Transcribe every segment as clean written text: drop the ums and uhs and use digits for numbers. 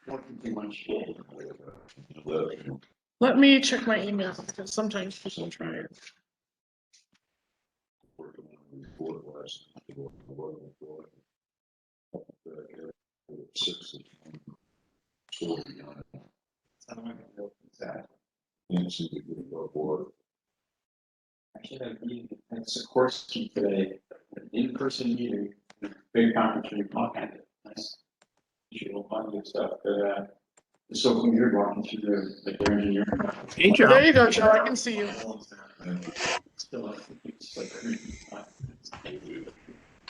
Working too much. Let me check my email because sometimes people try it. Actually, had a meeting at Sikorsky today, an in-person meeting, big conference room, all kinds of nice visual fun good stuff. But it's so cool you're walking through their engineering. Hey, Oh, Joe. there you go, Joe. I can see you. Still, it's like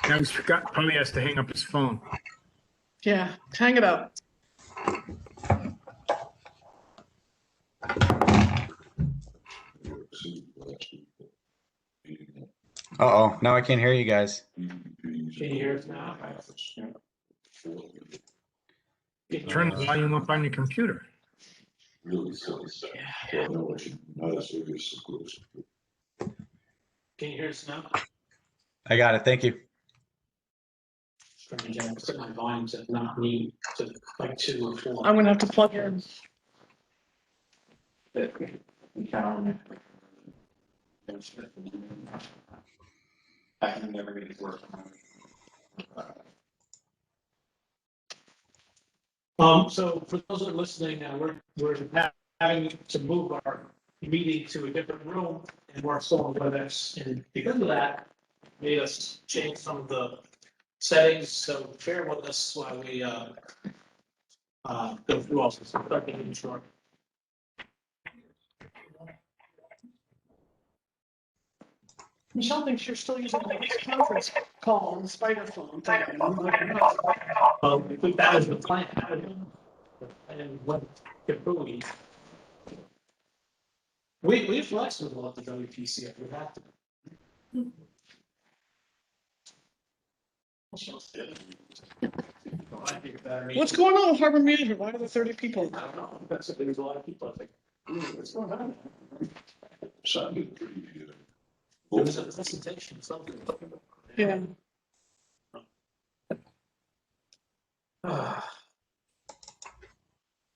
Now he's forgot, probably has to hang up his phone. Yeah, hang it up. Uh-oh, now I can't hear you guys. Can you hear us now? Turn the volume up on your computer. Really silly stuff. Yeah. Not a serious. Can you hear us now? I got it, thank you. Set my volume to not need to like 2 or 4. I'm gonna have to plug in. I can never get it to work. So for those that are listening, we're having to move our meeting to a different room and we're still on WebEx, and because of that, made us change some of the settings. So bear with us while we go through all this stuff in short. Michelle thinks you're still using this conference call on the spider phone thing. I think that was the plan. And what capabilities. We flexible at the WPCA if we have to. What's going on with harbor management? Why are there 30 people? I don't know. That's there's a lot of people. I think, what's going on? Sounded pretty good. There was a presentation, something. Yeah.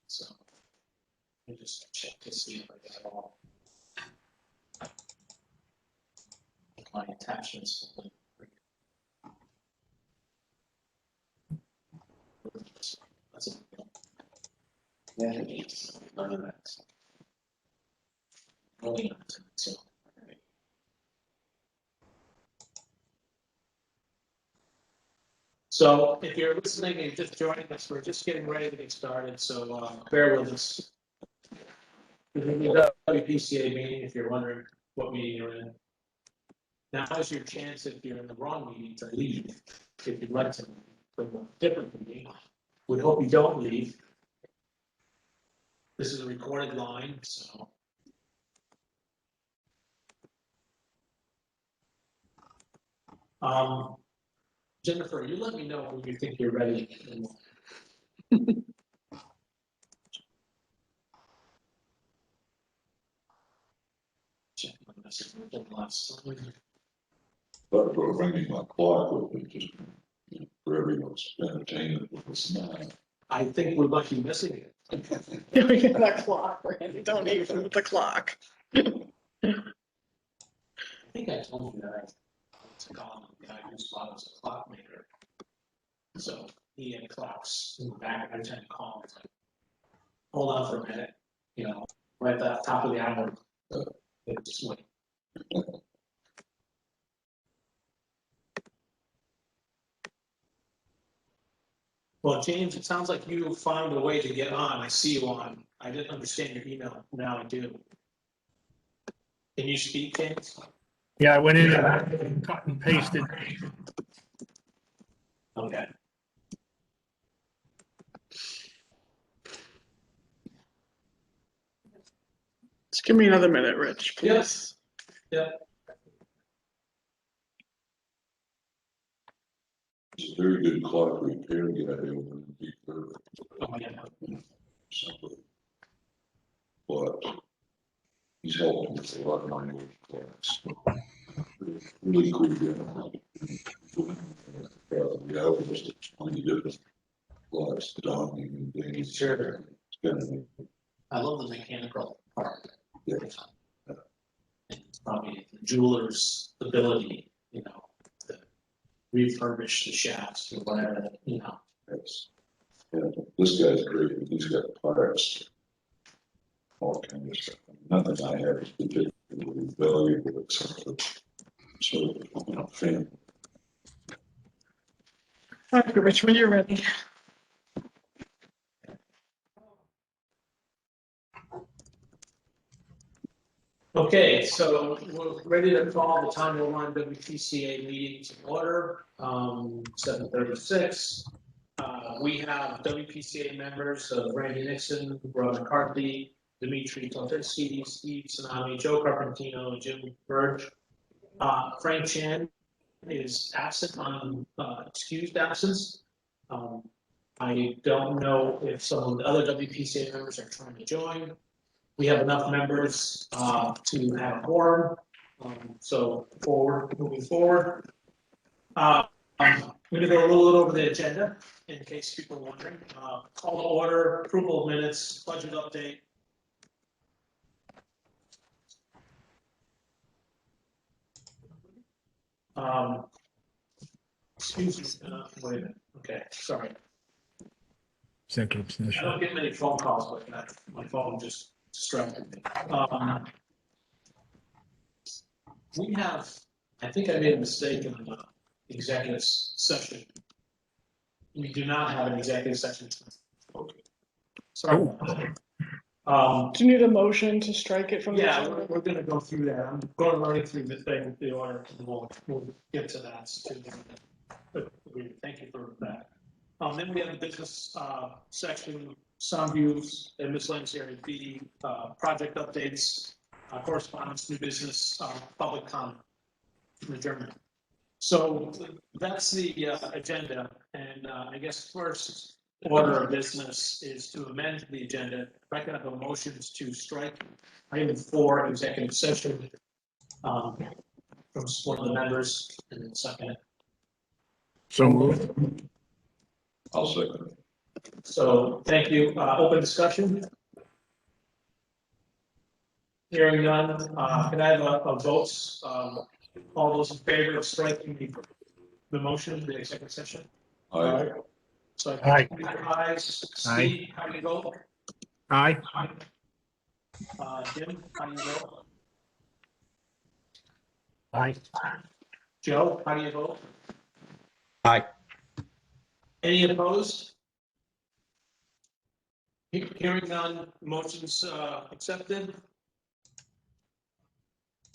So, let me just check to see if I got all my attachments. That's it. Yeah, none of that. Only not, so. So if you're listening and just joining us, we're just getting ready to get started, so bear with us. This is the WPCA meeting, if you're wondering what meeting you're in. Now is your chance, if you're in the wrong meeting, to leave, if you'd like to, from a different meeting. We hope you don't leave. This is a recorded line, so. Jennifer, you let me know when you think you're ready. Check my message last time. But for bringing my clock with me, just for everyone's entertainment with the smile. I think we might be missing it. We got that clock, Randy. Don't even with the clock. I think I told you that to call the guy whose father was a clockmaker. So he had clocks in the back every time you call him. It's like, hold on for a minute, right at the top of the hour. Just wait. Well, James, it sounds like you found a way to get on. I see you on. I didn't understand your email. Now I do. Can you speak, James? Yeah, I went in and cut and pasted. Okay. Just give me another minute, Rich, please. Yes. Yeah. It's a very good clock repair guy over in Deep River. Oh, yeah. Somebody. But he's helped with a lot of my work clocks. Really cool guy. Yeah, it was just 20 different Lots of daunting things. Sure. It's gonna, I love the mechanical part. yeah, It's probably the jeweler's ability, to refurbish the shafts or whatever, it's, yeah, this guy's great, he's got parts. All kinds of stuff. Nothing I have is particularly valuable except for sort of, family. All right, Rich, when you're ready. Okay, so we're ready to call the Town of Lime WPCA meeting to order, 7:36. We have WPCA members, Randy Nixon, Rob McCarthy, Dimitri Totinsky, Steve Tsunami, Joe Carpentino, Jim Burge. Frank Chan is absent on excused absence. I don't know if some of the other WPCA members are trying to join. We have enough members to have a quorum, so moving forward. I'm gonna go a little over the agenda in case people are wondering. Call to order, approval of minutes, budget update. Excuse me, wait a minute, okay, sorry. Executive I session. don't get many phone calls like that. My phone just distracted me. We have, I think I made a mistake in the executive session. We do not have an executive session. Okay. Sorry. Do you need a motion to strike it from the Yeah, agenda? we're gonna go through that. I'm going running through the thing, the order, and we'll get to that. But thank you for that. Then we have the business section, sound views, and miscellaneous area B, project updates, correspondence, new business, public comment, and adjournment. So that's the agenda, and I guess first order of business is to amend the agenda. If I can have a motions to strike item 4 executive session from one of the members, and then second it. So moved. I'll second it. So, thank you. Open discussion? Hearing none, can I have a votes? All those in favor of striking the motion, the executive session? I, So, Aye. ayes. Steve, how do you vote? Aye. Jim, how do you vote? Aye. Joe, how do you vote? Aye. Any opposed? Hearing none, motion's accepted.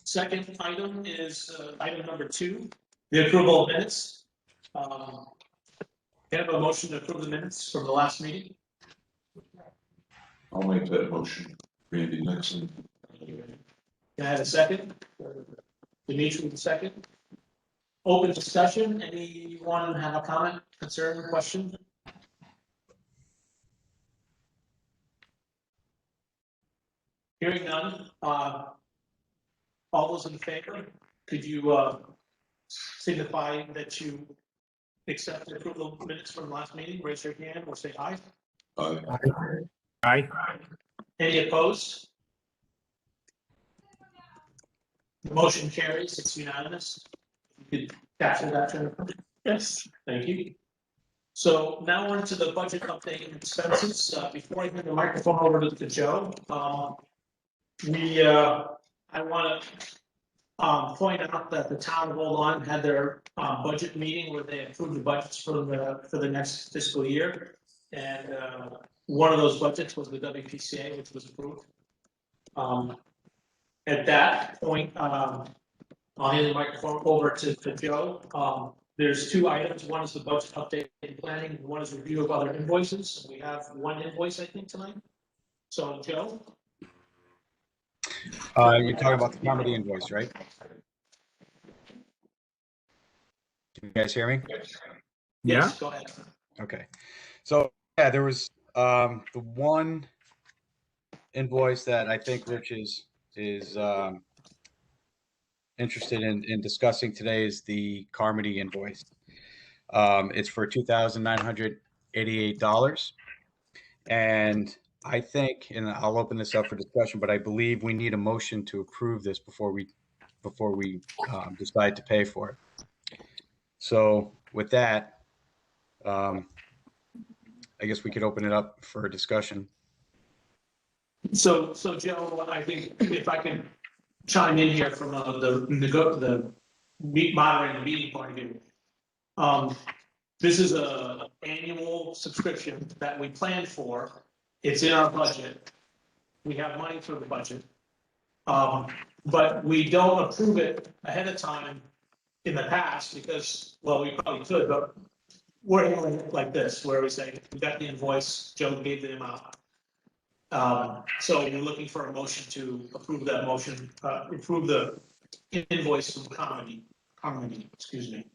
Second item is item number 2, the approval of minutes. Can I have a motion to approve the minutes from the last meeting? I'll make that motion. Randy Nixon. Can I have a second? Dimitri, the second. Open discussion, anyone have a comment, concern, question? Hearing none, all those in favor, could you signify that you accept the approval of minutes from last meeting? Raise your hand or say aye. I, Aye. Any opposed? The motion carries, it's unanimous. You could capture that, Jennifer. Yes. Thank you. So now on to the budget update and expenses. Before I hand the microphone over to Joe, I want to point out that the town of Old Lyme had their budget meeting where they approved the budgets for the next fiscal year. And one of those budgets was the WPCA, which was approved. At that point, I'll hand the microphone over to Joe. There's 2 items. One is the budget update and planning. One is review of other invoices. We have 1 invoice, I think, tonight. So, Joe? You're talking about the comedy invoice, right? Can you guys hear me? Yeah. Yes, go ahead. Okay. So, yeah, there was the one invoice that I think Rich is interested in discussing today is the Carmody invoice. It's for $2,900 $88. And I think, and I'll open this up for discussion, but I believe we need a motion to approve this before we decide to pay for it. So with that, I guess we could open it up for a discussion. So Joe, I think if I can chime in here from the moderating the meeting point of view. This is a annual subscription that we planned for. It's in our budget. We have money for the budget. But we don't approve it ahead of time in the past because, well, we probably could, but we're handling it like this, where we say, we got the invoice, Joe gave the amount. So we're looking for a motion to approve that motion, approve the invoice from Carmody, excuse me.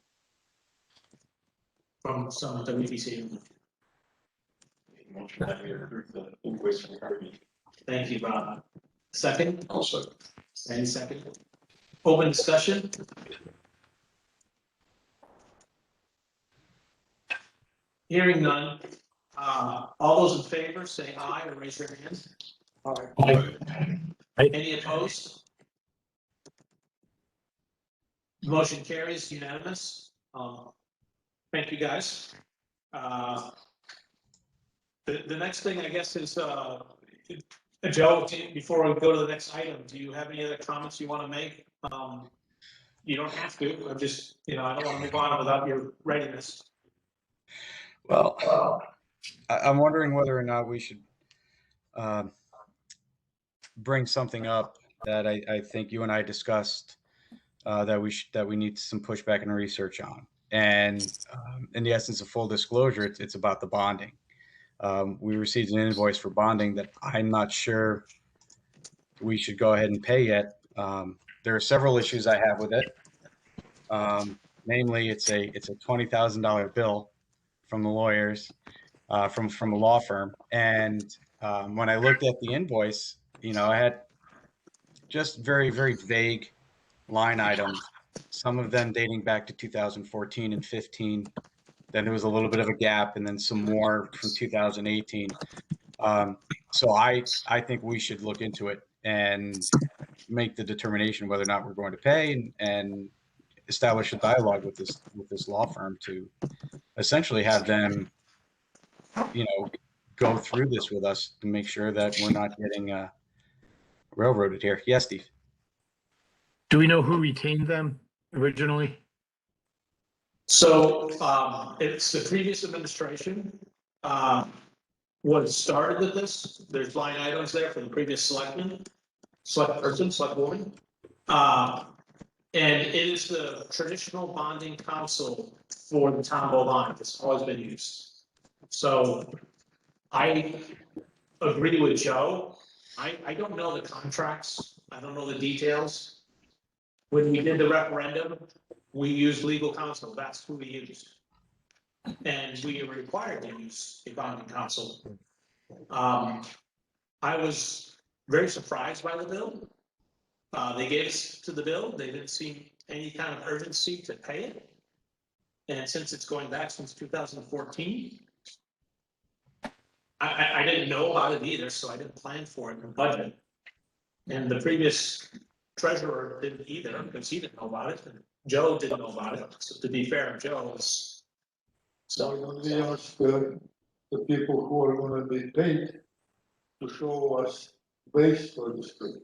From some WPCA. Motion that we approve the invoice from Harvey. Thank you, Bob. Second, Also, any second? Open discussion? Hearing none. All those in favor, say aye or raise your hand. Any opposed? Motion carries unanimous. Thank you, guys. The next thing, I guess, is, Joe, before we go to the next item, do you have any other comments you want to make? You don't have to. I'm just, I don't want to move on without your readiness. Well, I'm wondering whether or not we should bring something up that I think you and I discussed that we need some pushback and research on. And in the essence of full disclosure, it's about the bonding. We received an invoice for bonding that I'm not sure we should go ahead and pay yet. There are several issues I have with it. Namely, it's a $20,000 bill from the lawyers, from a law firm. And when I looked at the invoice, I had just very, very vague line items, some of them dating back to 2014 and 15. Then there was a little bit of a gap, and then some more from 2018. So I think we should look into it and make the determination whether or not we're going to pay, and establish a dialogue with this law firm to essentially have them, go through this with us to make sure that we're not getting railroaded here. Yes, Steve. Do we know who retained them originally? So it's the previous administration was started with this. There's line items there for the previous select woman. And it is the traditional bonding council for the town of Oline. It's always been used. So I agree with Joe. I don't know the contracts. I don't know the details. When we did the referendum, we used legal counsel. That's who we used. And we are required to use a bonding counsel. I was very surprised by the bill. They gave us to the bill. They didn't see any kind of urgency to pay it. And since it's going back since 2014, I didn't know about it either, so I didn't plan for it in the budget. And the previous treasurer didn't either, because he didn't know about it. And Joe didn't know about it. So to be fair, Joe was. So we ask the people who are going to be paid to show us base for this thing.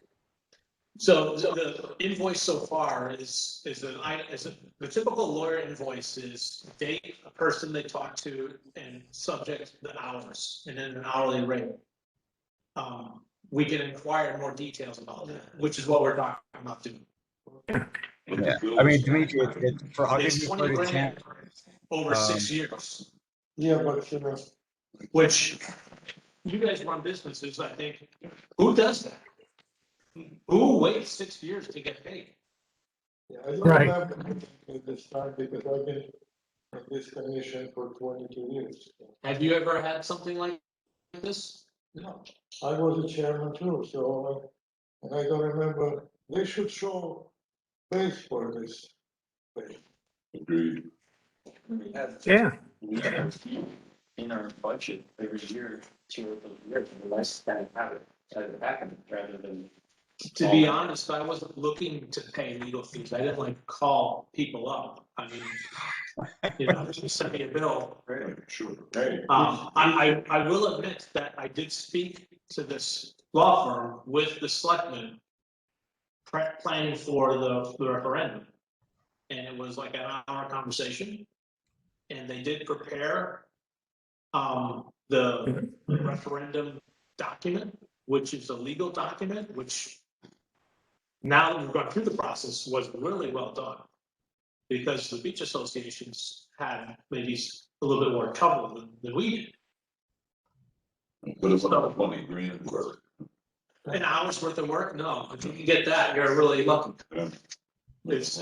So the invoice so far is the typical lawyer invoice is date, a person they talk to, and subject the hours, and then an hourly rate. We can inquire more details about that, which is what we're talking about doing. Yeah. I mean, Dimitri, I'll give It's you 20 an grand example. over 6 years, Yeah, but which you guys run businesses, I think. Who does that? Who waits 6 years to get paid? yeah, I don't Right. remember at this time because I've been on this commission for 22 years. Have you ever had something like this? No, I was a chairman too, so I don't remember. They should show base for this thing. agreed. Yeah. in our budget every year, 2 of those years, unless that have it as a backup rather than. To be honest, I wasn't looking to pay legal fees. I didn't like call people up. I mean, you know, just send me a bill. Sure, hey. I will admit that I did speak to this law firm with the selectmen planning for the referendum. And it was like an hour conversation. And they did prepare the referendum document, which is a legal document, which now that we've gone through the process was really well done. Because the beach associations had maybe a little bit more trouble than we did. But it's about 20 grand worth. An hour's worth of work? No, if you can get that, you're really lucky. Yeah. It's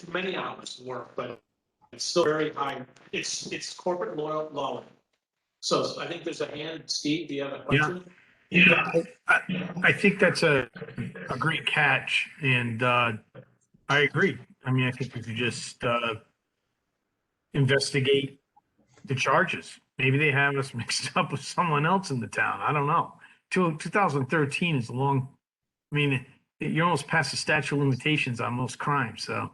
many hours of work, but it's still very high. It's corporate law. So I think there's a hand. Steve, do you have a question? Yeah, I think that's a great catch, and I agree. I mean, I think if you just investigate the charges, maybe they have us mixed up with someone else in the town. I don't know. 2013 is a long. I mean, you're almost past the statute of limitations on most crimes. So,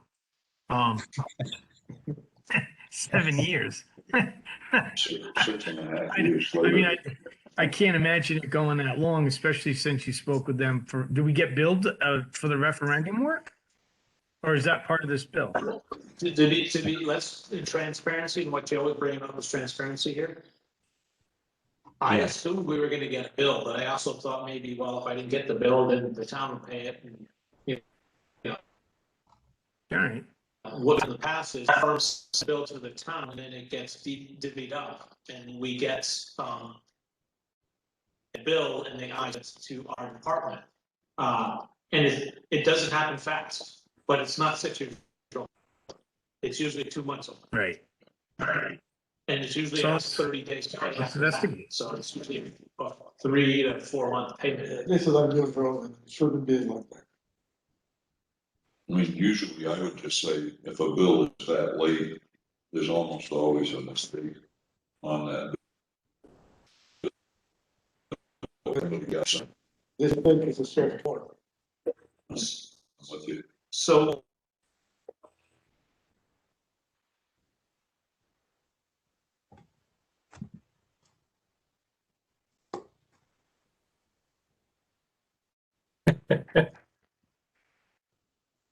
7 years. 6.5 years I mean, later. I can't imagine it going that long, especially since you spoke with them for, do we get billed for the referendum work? Or is that part of this bill? To be less in transparency, and what Joe was bringing up was transparency here. I Yeah. assumed we were gonna get a bill, but I also thought maybe, well, if I didn't get the bill, then the town would pay it. And All right. what in the past is first bill to the town, and then it gets divvied up, and we get a bill, and they add it to our department. And it doesn't happen fast, but it's not 6 years. It's usually 2 months old, Right. and it's usually So has 30 days to pay. let's after that. investigate. So it's usually a 3 to 4 month payment. This is unusual and it shouldn't be like that. I mean, usually I would just say, if a bill is that late, there's almost always a mistake on that. This thing is a short part. With you. So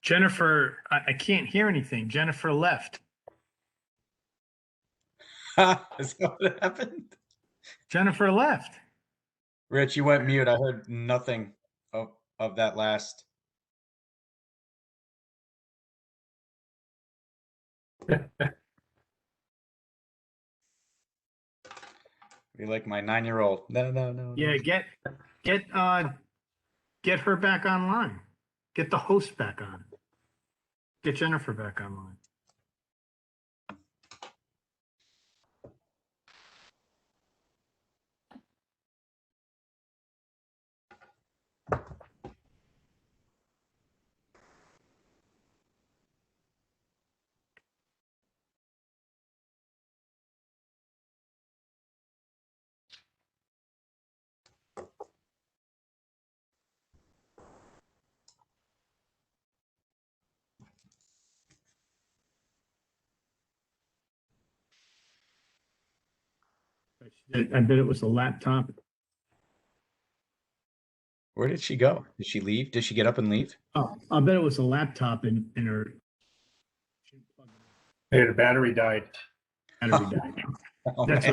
Jennifer, I can't hear anything. Jennifer left. Is that what happened? Jennifer left. Rich, you went mute. I heard nothing of that last. You're like my 9-year-old. No. Yeah, get her back online. Get the host back on. Get Jennifer back online. I bet it was a laptop. Where did she go? Did she leave? Did she get up and leave? Oh, I bet it was a laptop in her Hey, the battery died. battery died. Oh, That's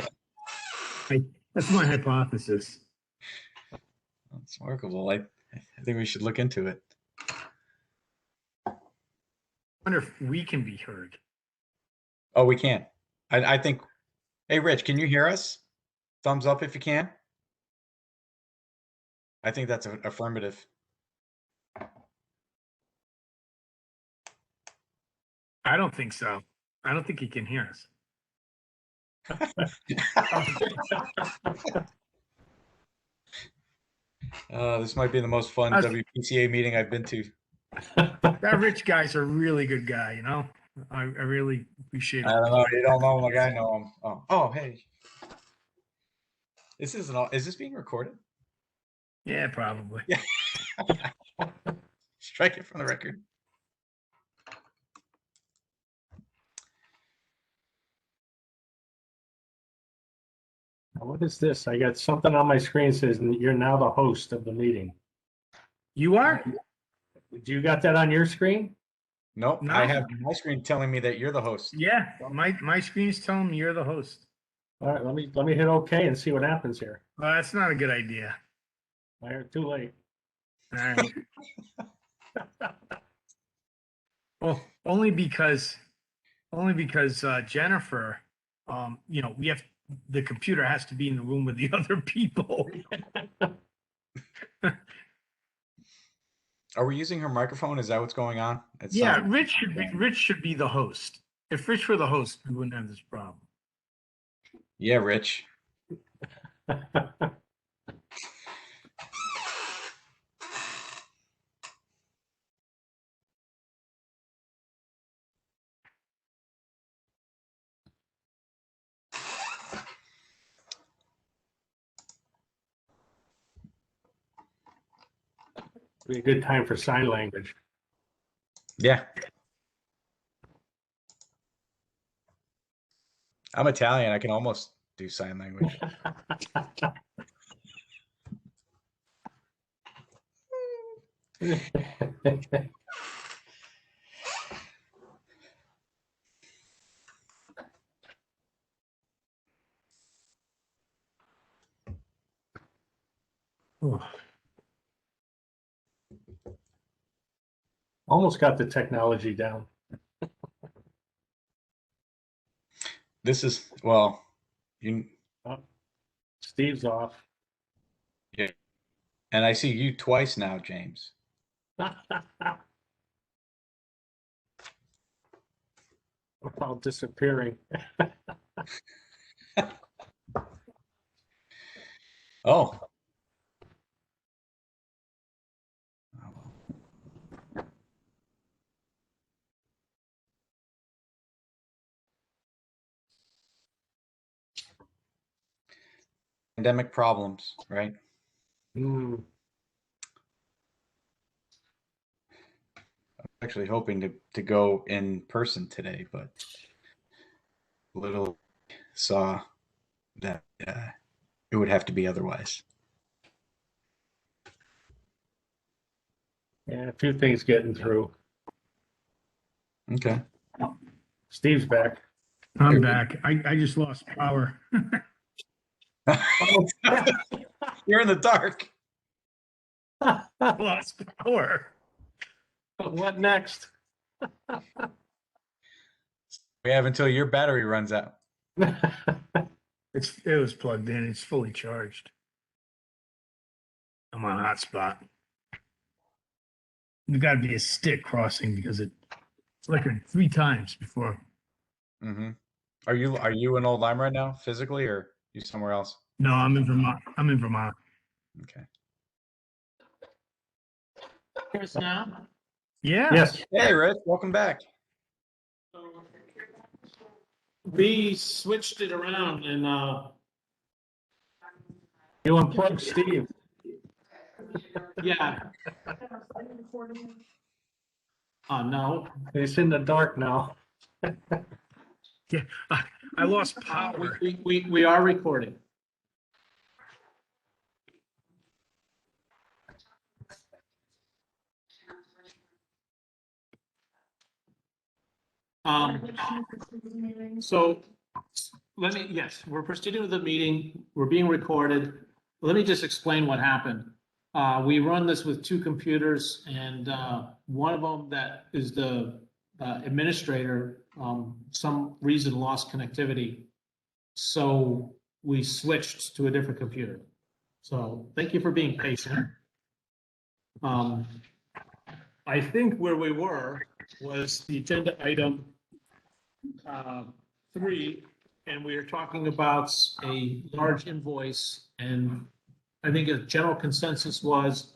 man. That's my hypothesis. It's workable. I think we should look into it. I wonder if we can be heard. Oh, we can. I think. Hey, Rich, can you hear us? Thumbs up if you can. I think that's an affirmative. I don't think so. I don't think he can hear us. This might be the most fun WPCA meeting I've been to. That Rich guy's a really good guy, you know? I really appreciate I it. don't know. You don't know him like I know him. Oh, hey. This isn't all. Is this being recorded? Yeah, probably. Yeah. Strike it from the record. What is this? I got something on my screen says you're now the host of the meeting. You are? Do you got that on your screen? Nope. No. I have my screen telling me that you're the host. Yeah, my screen's telling me you're the host. All right, let me hit OK and see what happens here. Well, that's not a good idea. All right, too late. All right. Well, only because Jennifer, we have, the computer has to be in the room with the other people. Are we using her microphone? Is that what's going on? It Yeah, sounds- Rich should be the host. If Rich were the host, we wouldn't have this problem. Yeah, Rich. Be a good time for sign language. Yeah. I'm Italian. I can almost do sign language. Almost got the technology down. This is, well, you, Steve's off. yeah. And I see you twice now, James. While disappearing. Oh. Pandemic problems, right? Mm. Actually hoping to go in person today, but little saw that it would have to be otherwise. Yeah, a few things getting through. Okay. Steve's back. I'm back. I just lost power. You're in the dark. Lost power. What next? We have until your battery runs out. It was plugged in. It's fully charged. I'm on hotspot. There's got to be a stick crossing because it flickered 3 times before. Mm-hmm. Are you in Old Lyme right now, physically, or you somewhere else? No, I'm in Vermont. Okay. Chris now? Yeah. Yes. Hey, Rich, welcome back. We switched it around and, You unplugged Steve. yeah. No, He's in the dark now. Yeah. I lost power. we are recording. So yes, we're proceeding with the meeting. We're being recorded. Let me just explain what happened. We run this with 2 computers and, one of them that is the administrator, some reason lost connectivity. So we switched to a different computer. So thank you for being patient. I think where we were was the agenda item 3, and we were talking about a large invoice, and I think a general consensus was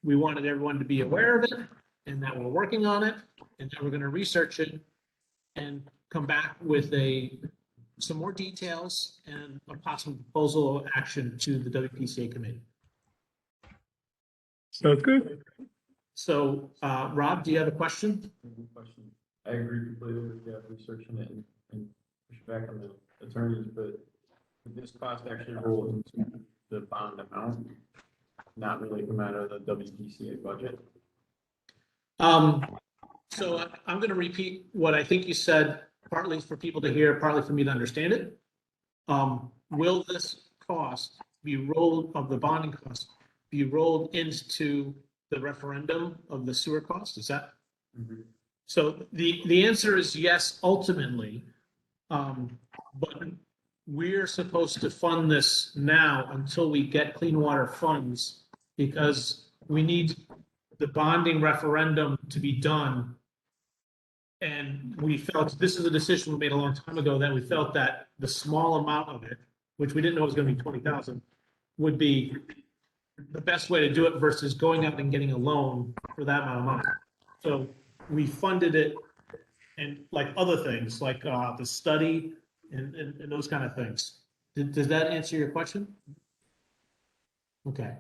we wanted everyone to be aware of it and that we're working on it and that we're going to research it and come back with a some more details and a possible proposal of action to the WPCA committee. So good. So, Rob, do you have a question? Question. I agree completely with researching it and push back on the attorneys, but would this cost actually roll into the bond amount, not really come out of the WPCA budget? So I'm going to repeat what I think you said, partly for people to hear, partly for me to understand it. Will this cost be rolled, of the bonding cost, be rolled into the referendum of the sewer cost? Is that? Mm-hmm. So the answer is yes, ultimately. But we're supposed to fund this now until we get clean water funds, because we need the bonding referendum to be done. And we felt, this is a decision we made a long time ago, that we felt that the small amount of it, which we didn't know was gonna be 20,000, would be the best way to do it versus going out and getting a loan for that amount of money. So we funded it, and like other things, like the study and those kind of things. Does that answer your question? Okay.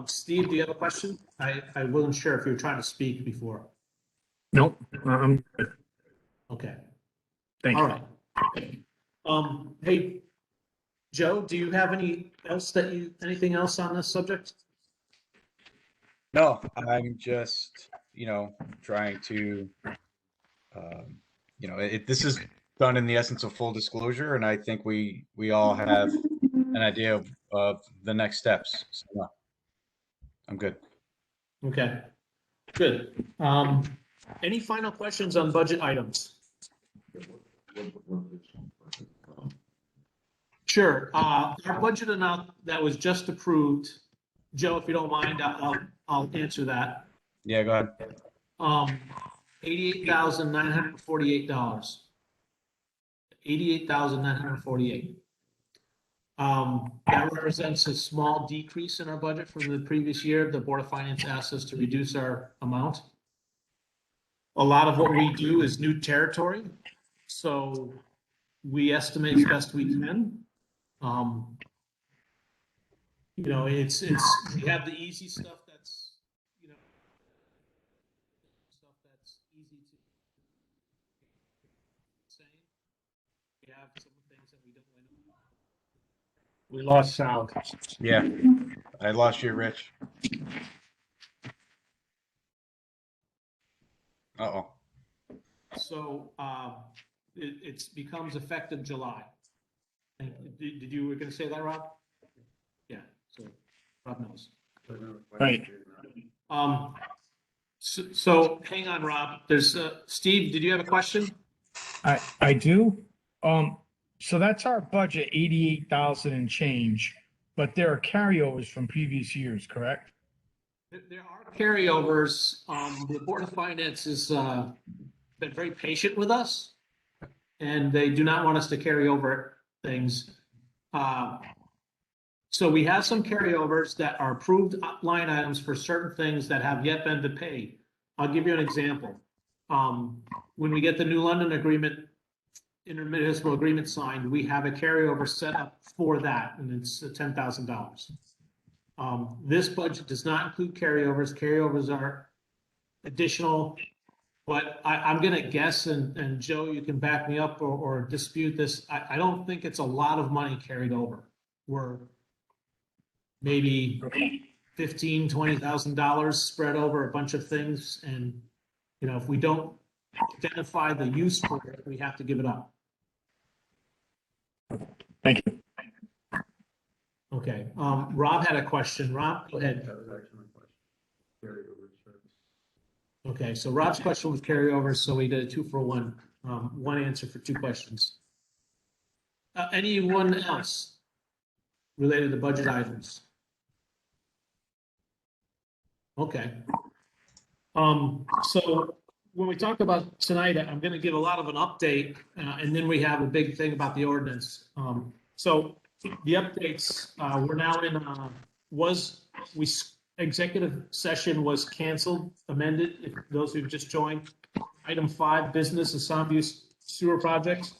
Steve, do you have a question? I wasn't sure if you were trying to speak before. Nope. Okay. Thank All you. right. Hey, Joe, do you have anything else on this subject? No, I'm just, trying to, this is done in the essence of full disclosure, and I think we all have an idea of the next steps. So, no, I'm good. Okay, good. Any final questions on budget items? Sure. Our budget amount that was just approved, Joe, if you don't mind, I'll answer that. Yeah, go ahead. $88,948. $88,948. That represents a small decrease in our budget from the previous year. The Board of Finance asked us to reduce our amount. A lot of what we do is new territory, so we estimate as best we can. It's we have the easy stuff that's, stuff that's easy to say. We have some things that we don't win. We lost sound. Yeah, I lost you, Rich. Uh-oh. So it becomes effective July. Did you were going to say that, Rob? Yeah. So Rob knows. Right. So hang on, Rob. There's Steve. Did you have a question? I do. So that's our budget, 88,000 and change, but there are carryovers from previous years, correct? There are carryovers. The Board of Finance has been very patient with us, and they do not want us to carry over things. So we have some carryovers that are approved line items for certain things that have yet been paid. I'll give you an example. When we get the New London agreement, intermunicipal agreement signed, we have a carryover set up for that, and it's $10,000. This budget does not include carryovers. Carryovers are additional, but I'm going to guess, and Joe, you can back me up or dispute this. I don't think it's a lot of money carried over. We're maybe $15,000, $20,000 spread over a bunch of things, and if we don't identify the use for it, we have to give it up. Thank you. Okay. Rob had a question. Rob, go ahead. That was actually my question. Carryover service. Okay, so Rob's question was carryover, so we did a 2-for-1, one answer for 2 questions. Anyone else related to budget items? Okay. So when we talk about tonight, I'm going to give a lot of an update, and then we have a big thing about the ordinance. So the updates, we're now in, executive session was canceled, amended, if those who've just joined. Item 5, business and sound use sewer projects.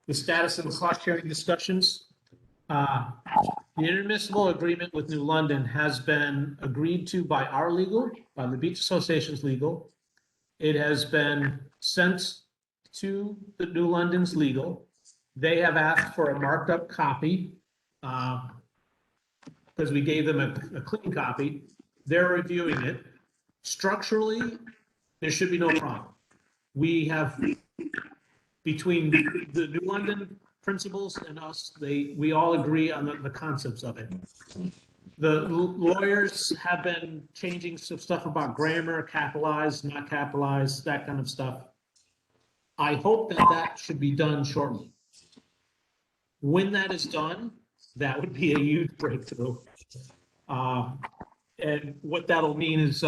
the status of the cost sharing discussions. The intermunicipal agreement with New London has been agreed to by our legal, by the Beach Association's legal. It has been sent to the New London's legal. They have asked for a marked up copy because we gave them a clean copy. They're reviewing it. Structurally, there should be no problem. We have, between the New London principals and us, we all agree on the concepts of it. The lawyers have been changing some stuff about grammar, capitalized, not capitalized, that kind of stuff. I hope that should be done shortly. When that is done, that would be a huge breakthrough. And what that'll mean is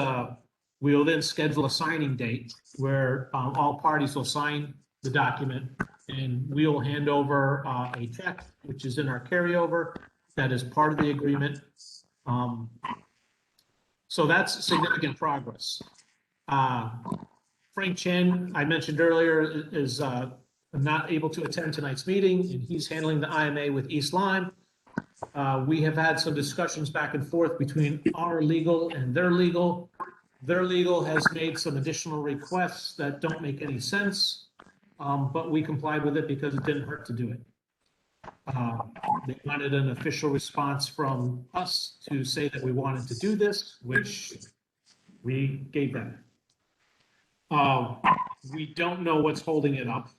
we'll then schedule a signing date where all parties will sign the document, and we will hand over a check, which is in our carryover, that is part of the agreement. So that's significant progress. Frank Chan, I mentioned earlier, is not able to attend tonight's meeting, and he's handling the IMA with East Lyme. We have had some discussions back and forth between our legal and their legal. Their legal has made some additional requests that don't make any sense, but we complied with it because it didn't hurt to do it. They wanted an official response from us to say that we wanted to do this, which we gave them. We don't know what's holding it up.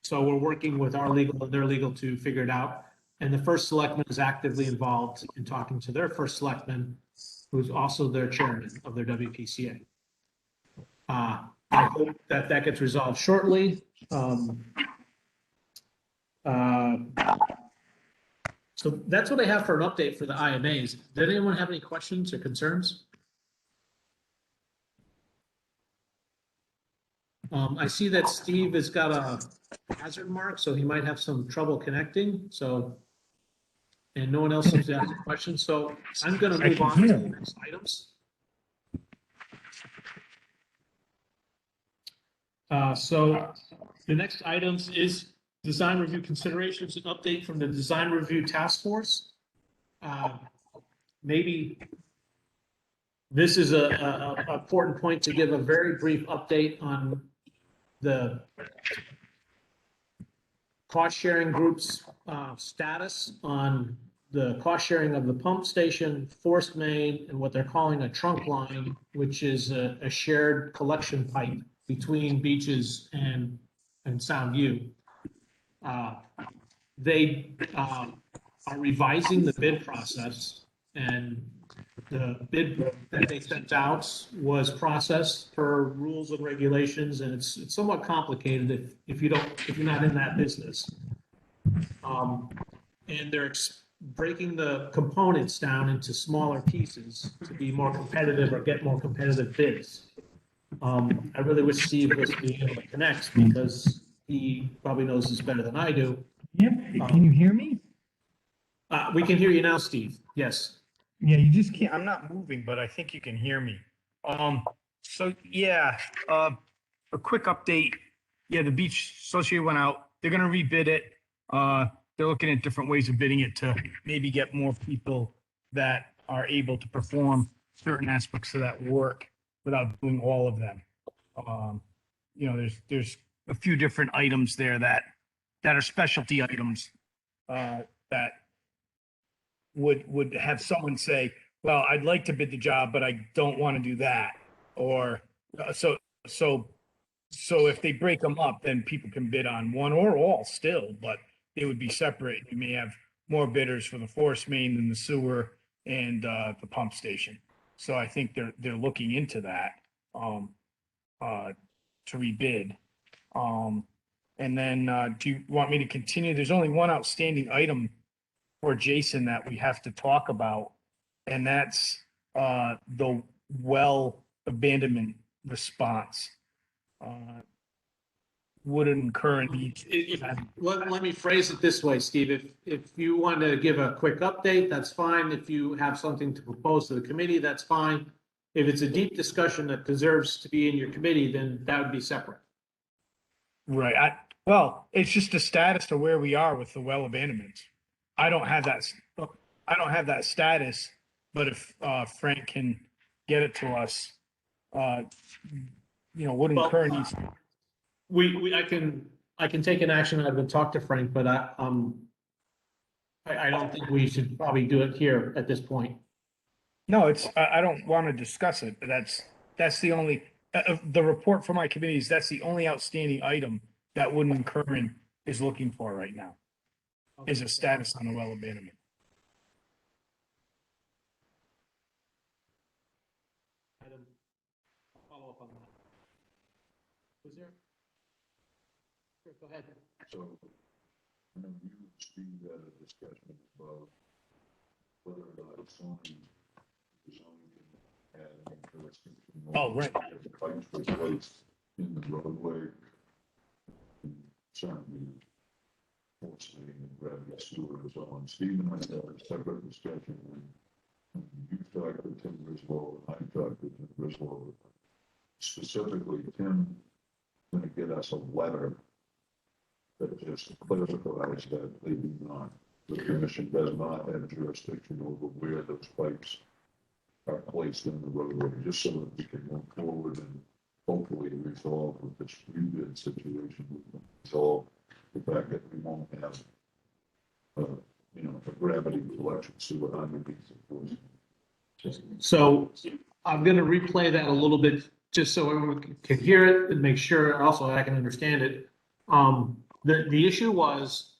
So we're working with our legal and their legal to figure it out. And the first selectman is actively involved in talking to their first selectman, who's also their chairman of their WPCA. I hope that gets resolved shortly. So that's what I have for an update for the IMAs. Did anyone have any questions or concerns? I see that Steve has got a hazard mark, so he might have some trouble connecting. So, and no one else seems to have a question. So I'm going to move on to the next items. So the next items is design review considerations, an update from the design review task force. Maybe this is a important point to give a very brief update on the cost sharing group's status on the cost sharing of the pump station, forced main, and what they're calling a trunk line, which is a shared collection pipe between beaches and Soundview. They are revising the bid process, and the bid that they sent out was processed per rules and regulations, and it's somewhat complicated if you're not in that business. And they're breaking the components down into smaller pieces to be more competitive or get more competitive bids. I really wish Steve was being able to connect because he probably knows this better than I do. Yeah, can you hear me? We can hear you now, Steve. Yes. Yeah, you just can't, I'm not moving, but I think you can hear me. So yeah, a quick update. Yeah, the Beach Association went out. They're gonna rebid it. They're looking at different ways of bidding it to maybe get more people that are able to perform certain aspects of that work without doing all of them. You know, there's a few different items there that are specialty items that would have someone say, well, I'd like to bid the job, but I don't want to do that. Or so if they break them up, then people can bid on one or all still, but they would be separate. You may have more bidders for the force main than the sewer and the pump station. So I think they're looking into that to rebid. And then do you want me to continue? There's only one outstanding item for Jason that we have to talk about, and that's the well abandonment response. Wouldn't currently. Let me phrase it this way, Steve. If you want to give a quick update, that's fine. If you have something to propose to the committee, that's fine. If it's a deep discussion that deserves to be in your committee, then that would be separate. Right. Well, it's just the status of where we are with the well abandonments. I don't have that, I don't have that status, but if, Frank can get it to us, uh, would Well, incur needs. I can take an action item and talk to Frank, but I don't think we should probably do it here at this point. No, I don't want to discuss it, but that's the only, the report for my committees, that's the only outstanding item that Woodland Curran is looking for right now, is a status on a well abandonment. Item, follow up on that. Was there? Sure, go ahead. So, you and Steve had a discussion about whether or not zoning can add any jurisdiction. Oh, right. If the pipes were placed in the roadway, certainly forcing and gravity sewer and so on. Steve and I had a separate discussion when you talked with Tim Griswold and I talked with Tim Griswold. Specifically, Tim going to get us a letter that just clarifies that they do not, the commission does not have jurisdiction over where those pipes are placed in the roadway, just so that we can move forward and hopefully resolve with this rebid situation, resolve the fact that we won't have, a gravity collection sewer underneath the force. So I'm gonna replay that a little bit, just so everyone can hear it and make sure also I can understand it. The issue was,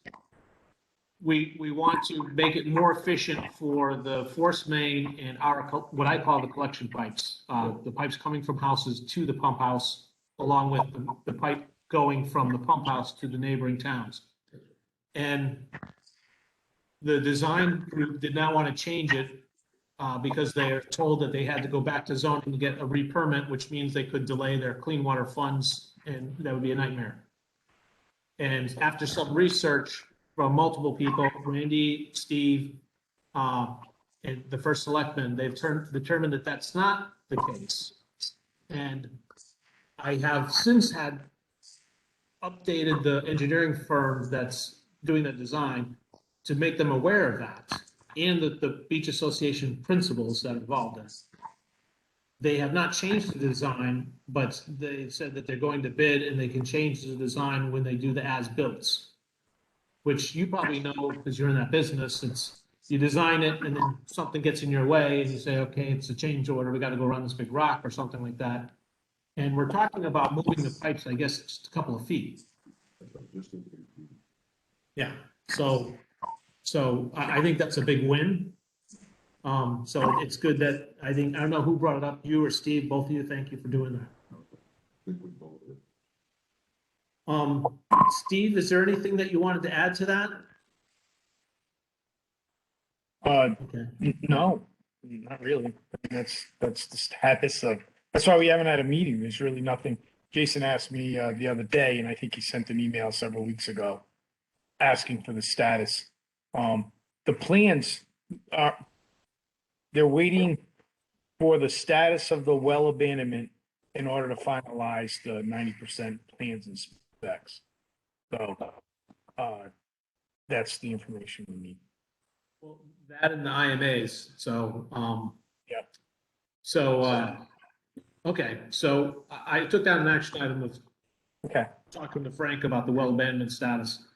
we want to make it more efficient for the force main and our, what I call the collection pipes. The pipes coming from houses to the pump house, along with the pipe going from the pump house to the neighboring towns. And the design group did not want to change it, because they are told that they had to go back to zoning to get a re-permit, which means they could delay their clean water funds, and that would be a nightmare. And after some research from multiple people, Randy, Steve, and the first selectman, they've determined that that's not the case. And I have since had updated the engineering firm that's doing the design to make them aware of that, and the beach association principles that are involved in it. They have not changed the design, but they said that they're going to bid and they can change the design when they do the as-builts. Which you probably know, because you're in that business, it's, you design it and then something gets in your way and you say, okay, it's a change order, we gotta go around this big rock or something like that. And we're talking about moving the pipes, I guess, just a couple of feet. Just a- Yeah, so I think that's a big win. So it's good that, I don't know who brought it up, you or Steve, both of you, thank you for doing that. I think we both did. Steve, is there anything that you wanted to add to that? Okay. No, not really. I mean, that's the status of, that's why we haven't had a meeting. There's really nothing. Jason asked me, the other day, and I think he sent an email several weeks ago asking for the status. The plans are, they're waiting for the status of the well abandonment in order to finalize the 90% plans and specs. So, that's the information we need. Well, that and the IMAs, so, Yep. So, okay, so I took down an action item of Okay. talking to Frank about the well abandonment status.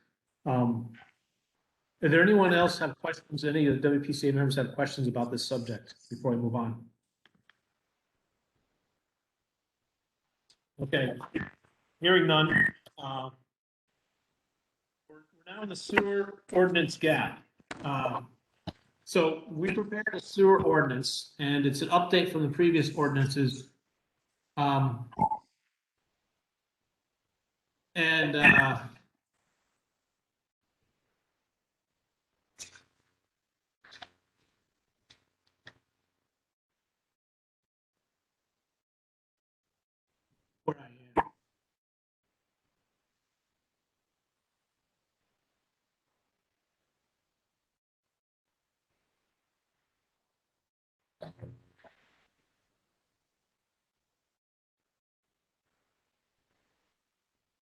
Is there anyone else have questions? Any of the WPCA members have questions about this subject before I move on? Okay, hearing none. We're now in the sewer ordinance gap. So we prepared a sewer ordinance, and it's an update from the previous ordinances. And where I am.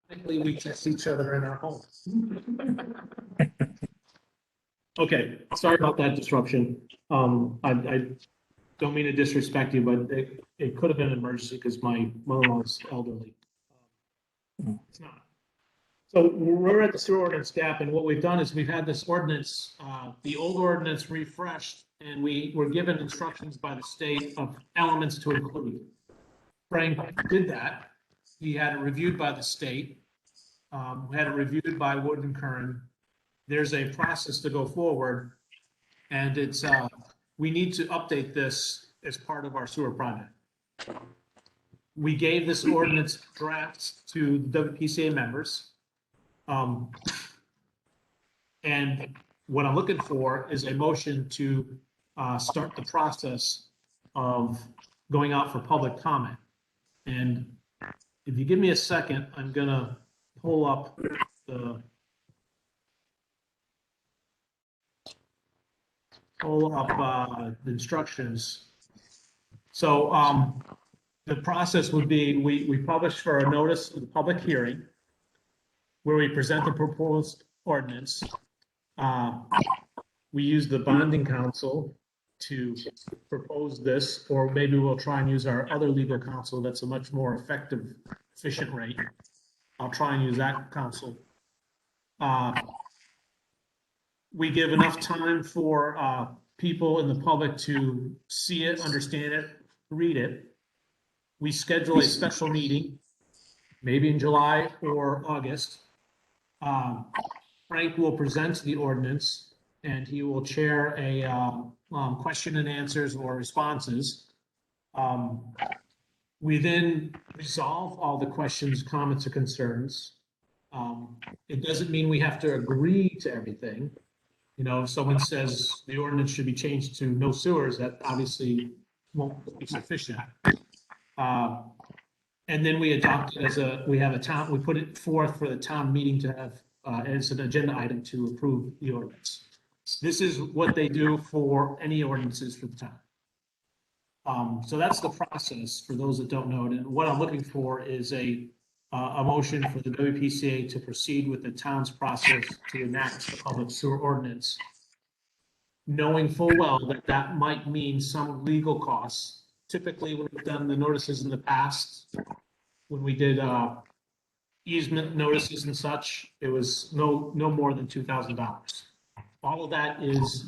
Thankfully, we test each other in our homes. Okay, sorry about that disruption. I don't mean to disrespect you, but it could have been an emergency because my mother-in-law is elderly. It's not. So we're at the sewer ordinance gap, and what we've done is we've had this ordinance, the old ordinance refreshed, and we were given instructions by the state of elements to include. Frank did that. He had it reviewed by the state. We had it reviewed by Wood and Kern. There's a process to go forward, and it's, we need to update this as part of our sewer project. We gave this ordinance drafts to the WPCA members. And what I'm looking for is a motion to start the process of going out for public comment. And if you give me a second, I'm gonna pull up the instructions. So the process would be, we publish for a notice of the public hearing where we present the proposed ordinance. We use the bonding council to propose this, or maybe we'll try and use our other legal counsel that's a much more effective, efficient rate. I'll try and use that counsel. We give enough time for people in the public to see it, understand it, read it. We schedule a special meeting, maybe in July or August. Frank will present the ordinance and he will chair a question and answers or responses. We then resolve all the questions, comments, or concerns. It doesn't mean we have to agree to everything. You know, if someone says the ordinance should be changed to no sewers, that obviously won't be sufficient. And then we adopt it as we have a town, we put it forth for the town meeting to have as an agenda item to approve the ordinance. This is what they do for any ordinances for the town. So that's the process for those that don't know it. And what I'm looking for is a motion for the WPCA to proceed with the town's process to enact the public sewer ordinance, knowing full well that that might mean some legal costs. Typically, when we've done the notices in the past, when we did easement notices and such, it was no more than $2,000. All of that is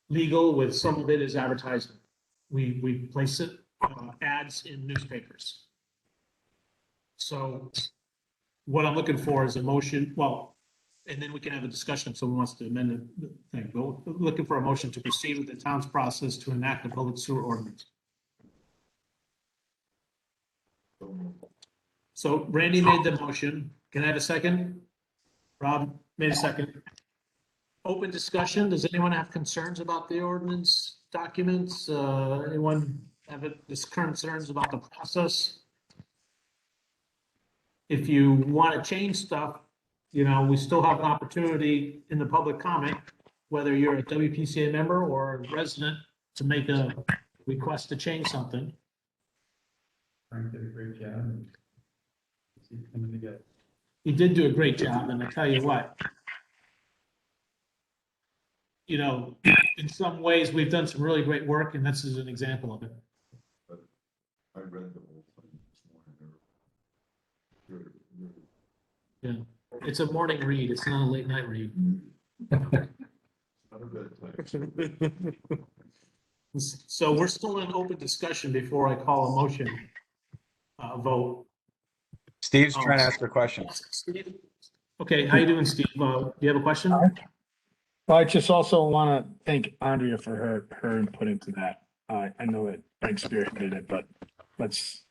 legal, with some of it is advertising. We place it, ads in newspapers. So what I'm looking for is a motion, well, and then we can have a discussion if someone wants to amend the thing. But we're looking for a motion to proceed with the town's process to enact the public sewer ordinance. So Randy made the motion. Can I have a second? Rob made a second. Open discussion. Does anyone have concerns about the ordinance documents? Anyone have concerns about the process? If you want to change stuff, you know, we still have an opportunity in the public comment, whether you're a WPCA member or a resident, to make a request to change something. Frank did a great job. And he's coming together. He did do a great job, and I tell you what, you know, in some ways, we've done some really great work, and this is an example of it. I read the whole thing this morning. Yeah, it's a morning read. It's not a late night read. Not a bad thing. So we're still in open discussion before I call a motion, vote. Steve's trying to ask a question. Steve? Okay, how you doing, Steve? Do you have a question? I just also want to thank Andrea for her input into that. I know that Frank spearheaded it, but let's,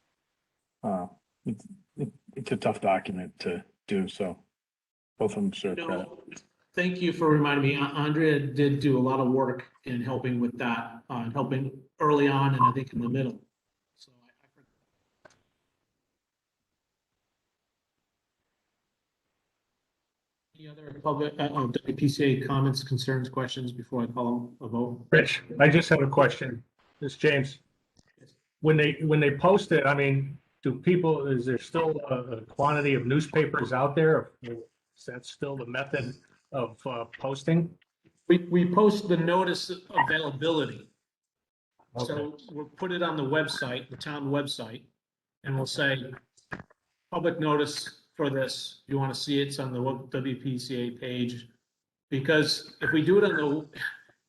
it's a tough document to do, so both of them deserve credit. Thank you for reminding me. Andrea did do a lot of work in helping with that, helping early on and I think in the middle. So any other public WPCA comments, concerns, questions before I call a vote? Rich, I just have a question. This is James. When they post it, I mean, is there still a quantity of newspapers out there? Is that still the method of posting? We post the notice of availability. Okay. So we'll put it on the website, the town website, and we'll say, public notice for this. You want to see it, it's on the WPCA page. Because if we do it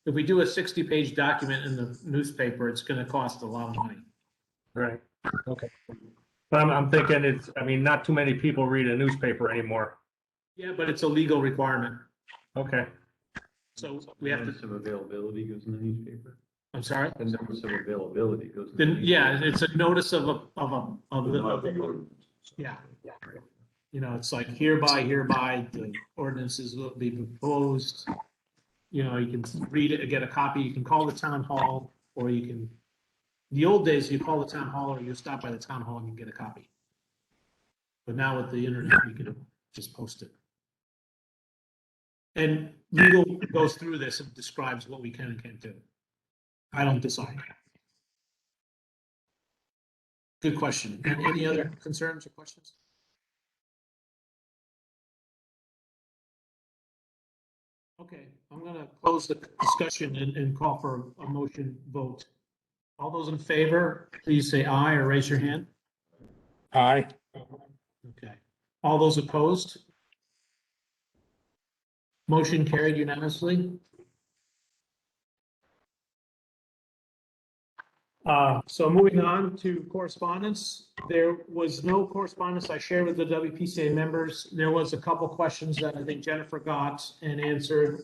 if we do a 60-page document in the newspaper, it's going to cost a lot of money. Right, okay. But I'm thinking I mean, not too many people read a newspaper anymore. Yeah, but it's a legal requirement. Okay, So we have Notice to, of availability goes in the newspaper. I'm sorry? The notice of availability goes. in the Then, yeah, newspaper. it's a notice of the, yeah. You know, it's like hereby the ordinances will be proposed. You know, you can read it, get a copy, you can call the town hall, or you can, the old days, you call the town hall or you stop by the town hall and you get a copy. But now with the internet, you can just post it. And legal goes through this and describes what we can and can't do. I don't decide. Good question. Any other concerns or questions? Okay, I'm gonna close the discussion and call for a motion vote. All those in favor, please say aye or raise your hand. Aye. Okay. All those opposed? Motion carried unanimously. So moving on to correspondence, there was no correspondence I shared with the WPCA members. There was a couple questions that I think Jennifer got and answered,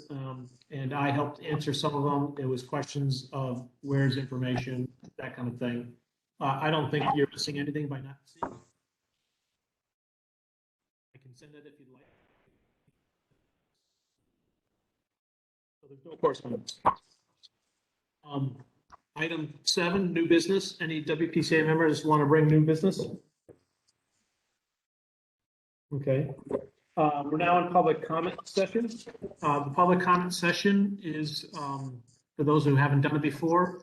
and I helped answer some of them. It was questions of where's information, that kind of thing. I don't think you're missing anything by not seeing it. I can send it if you'd like. So there's no correspondence. Item 7, new business. Any WPCA members want to bring new business? Okay. We're now in public comment session. The public comment session is, for those who haven't done it before,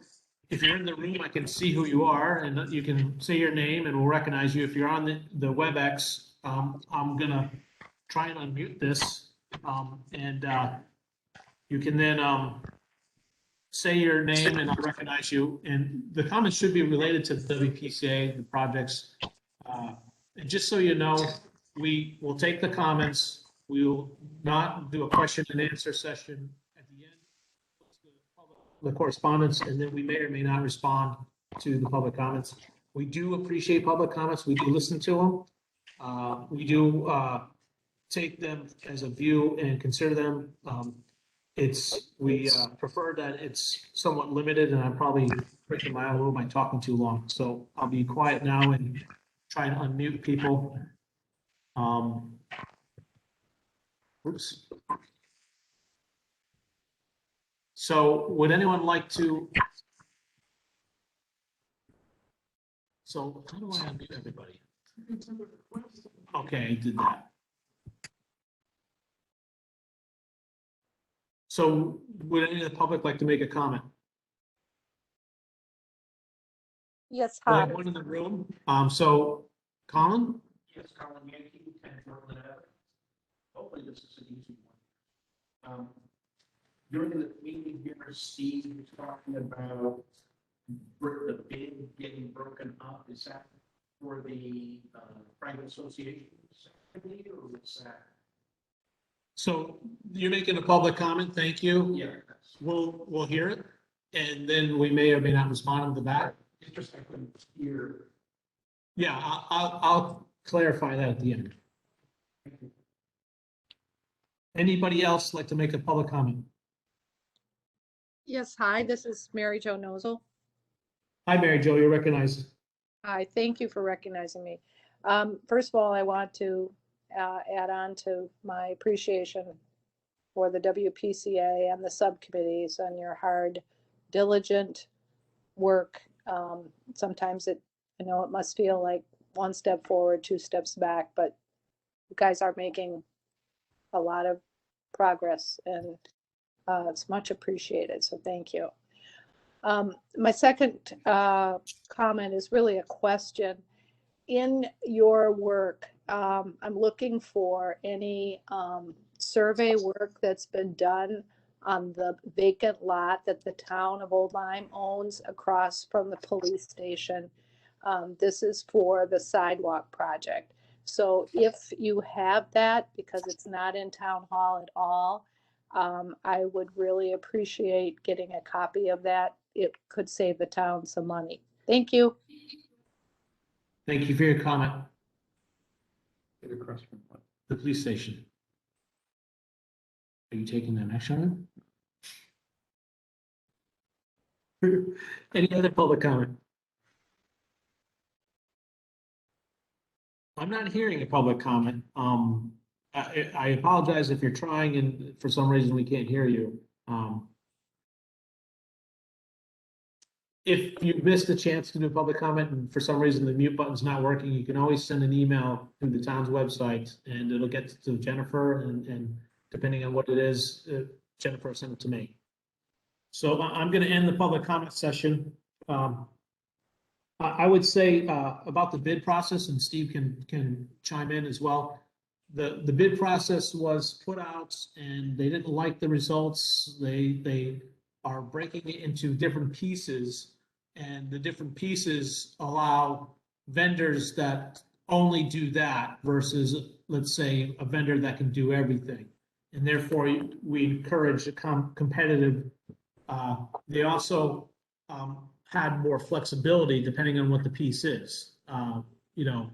if you're in the room, I can see who you are and you can say your name and we'll recognize you. If you're on the WebEx, I'm gonna try and unmute this. And you can then say your name and I'll recognize you. And the comments should be related to the WPCA, the projects. And just so you know, we will take the comments. We will not do a question and answer session at the end. The correspondence, and then we may or may not respond to the public comments. We do appreciate public comments. We do listen to them. We do take them as a view and consider them. We prefer that it's somewhat limited, and I'm probably breaking my own rule by talking too long. So I'll be quiet now and try and unmute people. Oops. So would anyone like to? So how do I unmute everybody? Okay, I did that. So would any of the public like to make a comment? Yes, I hi. have one in the room. So Colin? Yes, Colin Yankee, 10 Portland Avenue. Hopefully this is an easy one. During the meeting here, Steve was talking about the bid getting broken up. Is that for the private associations, or is that? So you're making a public comment, thank you. Yeah. We'll hear it, and then we may or may not respond to that. It's just I couldn't hear. Yeah, I'll clarify that at the end. Anybody else like to make a public comment? Yes, hi, this is Mary Jo Nozel. Hi, Mary Jo, you're recognized. Hi, thank you for recognizing me. First of all, I want to add on to my appreciation for the WPCA and the subcommittees on your hard, diligent work. Sometimes it must feel like one step forward, 2 steps back, but you guys are making a lot of progress and it's much appreciated. So thank you. My second comment is really a question. in your work, I'm looking for any survey work that's been done on the vacant lot that the town of Old Lyme owns across from the police station. This is for the sidewalk project. So if you have that, because it's not in town hall at all, I would really appreciate getting a copy of that. It could save the town some money. Thank you. Thank you for your comment. Get across from what? The police station. Are you taking the next one? Any other public comment? I'm not hearing a public comment. I apologize if you're trying and for some reason we can't hear you. If you missed a chance to do a public comment and for some reason the mute button's not working, you can always send an email through the town's website and it'll get to Jennifer and depending on what it is, Jennifer will send it to me. So I'm going to end the public comment session. I would say about the bid process, and Steve can chime in as well. The bid process was put out and they didn't like the results. They are breaking it into different pieces, and the different pieces allow vendors that only do that versus, let's say, a vendor that can do everything. And therefore, we encourage a competitive. They also had more flexibility depending on what the piece is. You know,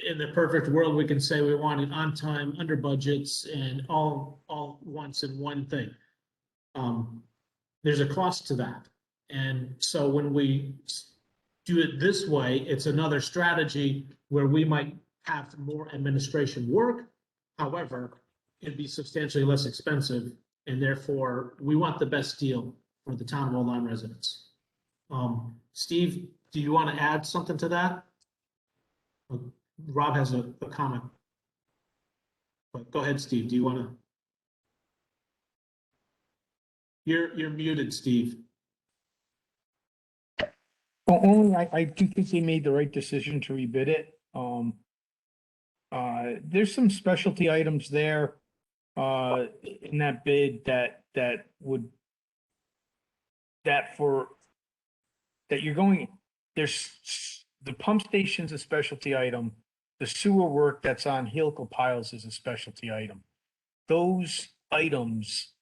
in the perfect world, we can say we want it on time, under budgets, and all once in one thing. There's a cost to that. And so when we do it this way, it's another strategy where we might have more administration work. However, it'd be substantially less expensive. And therefore, we want the best deal for the town of Old Lyme residents. Steve, do you want to add something to that? Rob has a comment. But go ahead, Steve. Do you want to? You're muted, Steve. Well, only I do think they made the right decision to rebid it. There's some specialty items there in that bid that you're going, there's the pump station's a specialty item. The sewer work that's on helical piles is a specialty item. Those items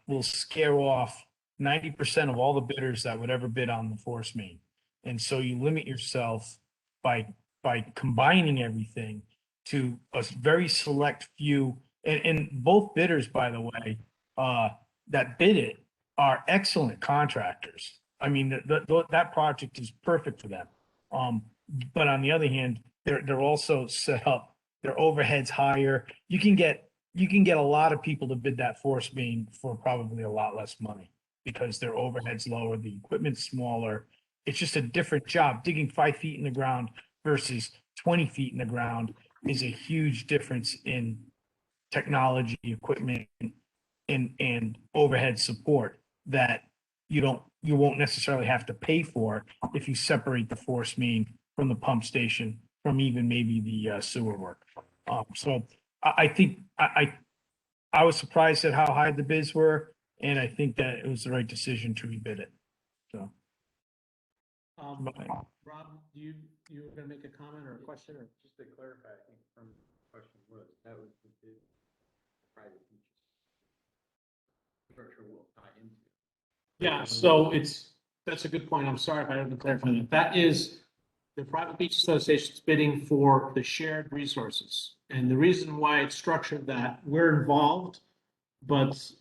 will scare off 90% of all the bidders that would ever bid on the force main. And so you limit yourself by combining everything to a very select few, and both bidders, by the way, that bid it are excellent contractors. I mean, that project is perfect for them. But on the other hand, they're also set up, their overhead's higher. You can get a lot of people to bid that force main for probably a lot less money because their overhead's lower, the equipment's smaller. It's just a different job. Digging 5 feet in the ground versus 20 feet in the ground is a huge difference in technology, equipment, and overhead support that you won't necessarily have to pay for if you separate the force main from the pump station, from even maybe the sewer work. So I think I was surprised at how high the bids were, and I think that it was the right decision to rebid it. So. Rob, you were going to make a comment or a question, or Just to clarify, I think from the question was, that was the bid private beaches. Structure will tie into. yeah. So that's a good point. I'm sorry if I didn't clarify that. That is the Private Beach Association's bidding for the shared resources, and the reason why it's structured that we're involved, but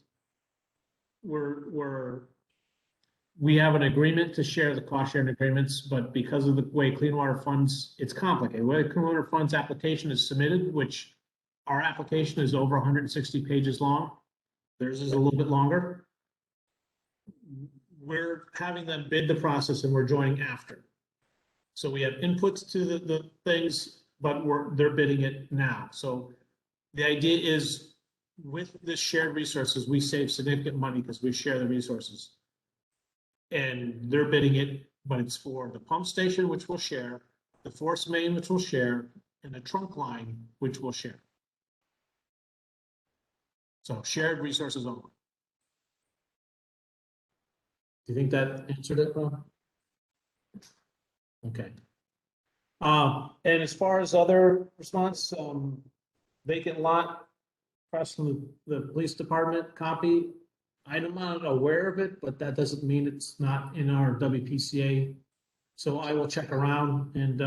we have an agreement to share the cost sharing agreements, but because of the way Clean Water Funds, it's complicated. The way Clean Water Funds application is submitted, which our application is over 160 pages long. Theirs is a little bit longer. We're having them bid the process and we're joining after. So we have inputs to the things, but they're bidding it now. So the idea is with this shared resources, we save significant money because we share the resources. And they're bidding it, but it's for the pump station, which we'll share, the force main, which we'll share, and the trunk line, which we'll share. So shared resources only. Do you think that answered it, Rob? Okay. And as far as other response, vacant lot across from the police department copy, I'm not aware of it, but that doesn't mean it's not in our WPCA. So I will check around and,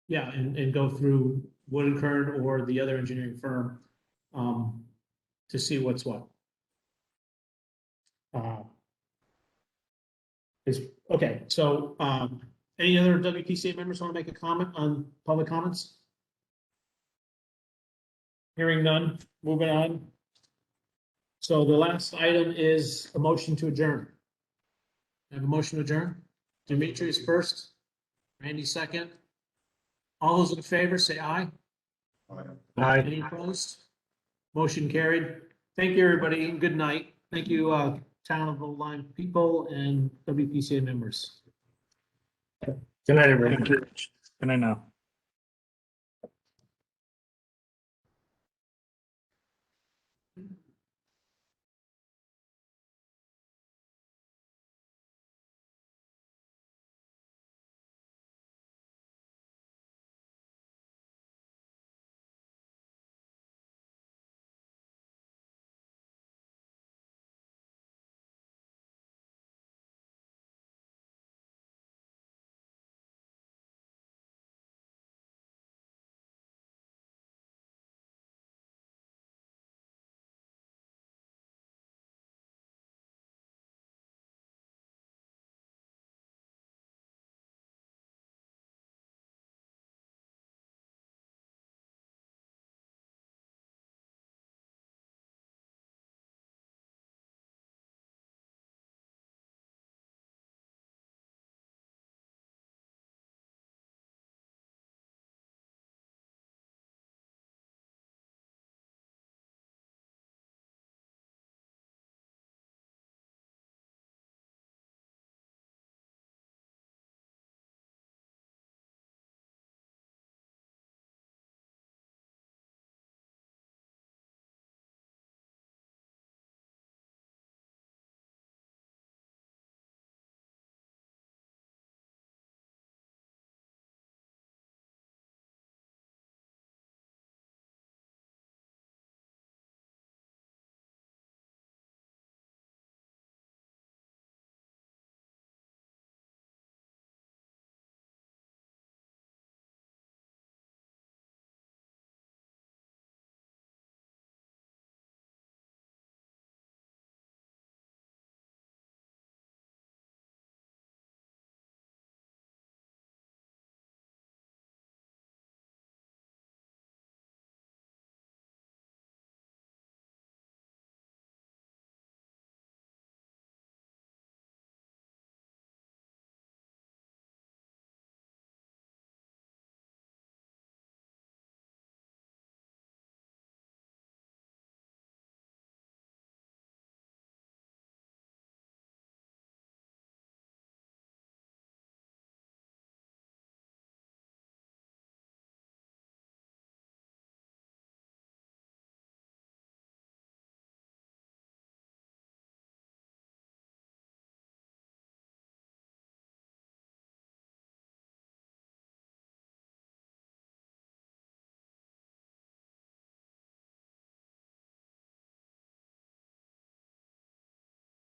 yeah, and go through Wood and Kern or the other engineering firm, to see what's what. Okay, so, any other WPCA members want to make a comment on public comments? Hearing none, moving on. So the last item is a motion to adjourn. Have a motion to adjourn? Demetrius first, Randy second. All those in favor, say aye. Aye. Any opposed? Motion carried. Thank you, everybody, and good night. Thank you, Town of Old Lyme people and WPCA members. Good night, everyone. Good night now.